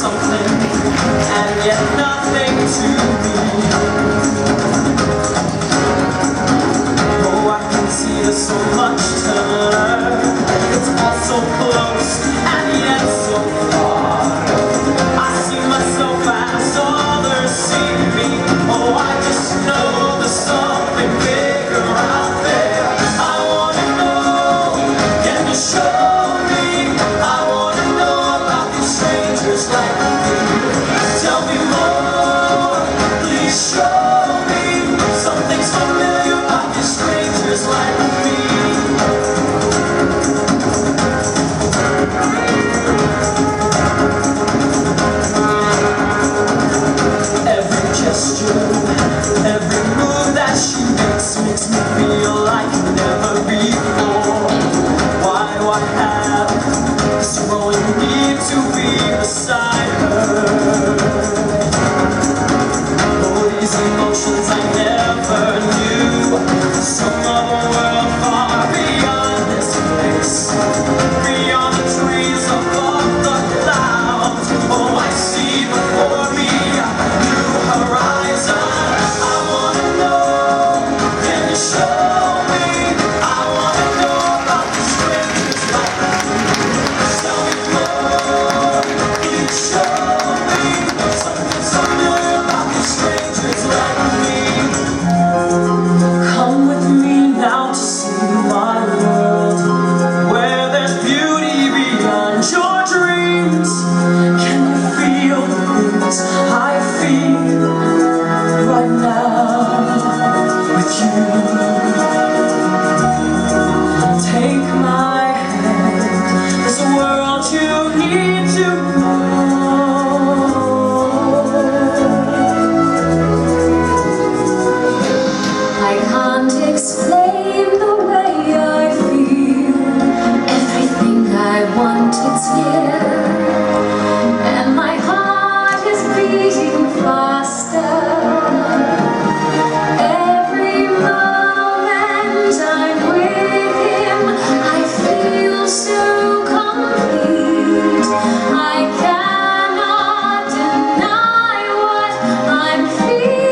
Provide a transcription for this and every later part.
something, and yet nothing to me. Oh, I can see there's so much to learn. It's all so close, and yet so far. I see myself as others see me. Oh, I just know there's something bigger out there. I wanna know, can you show me? I wanna know about these strangers like me. Tell me more, please show me. Something's familiar about these strangers like me. Every gesture, every move that she makes me feel like never before. Why have this growing need to be beside her? Oh, these emotions I never knew. Some other world far beyond this place, beyond the trees, above the clouds. Oh, I see before me new horizon. I wanna know, can you show me? I wanna know about the strangers like me. Tell me more, please show me. Something's familiar about the strangers like me. Come with me now to see my world, where there's beauty beyond your dreams. Can you feel the things I feel right now with you? Take my hand, there's a world you need to know. I can't explain the way I feel. Everything I want, it's here. And my heart is beating faster. Every moment I'm with him, I feel so complete. I cannot deny what I'm feeling.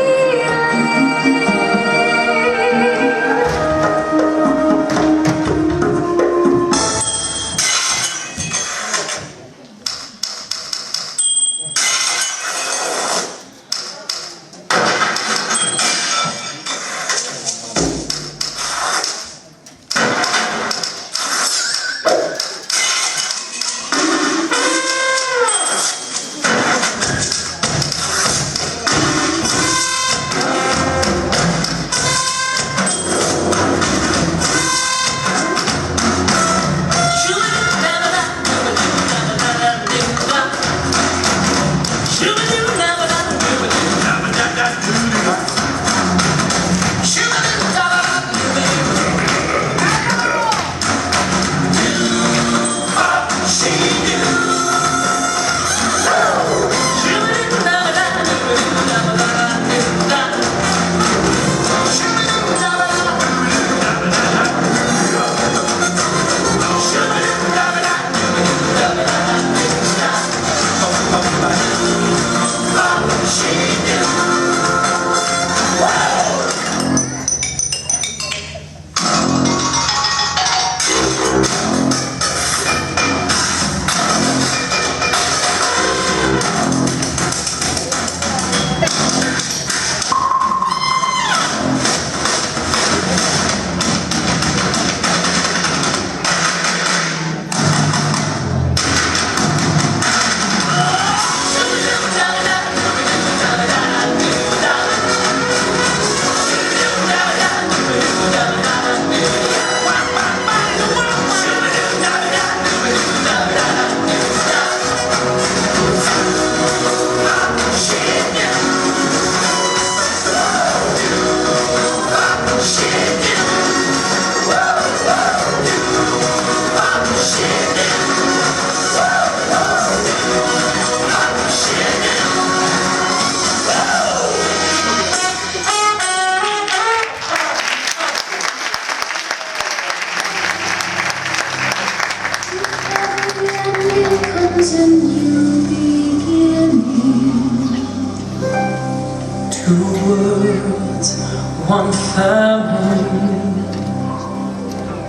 one family.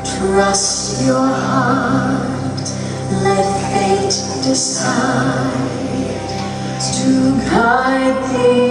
Trust your heart, let fate decide to guide the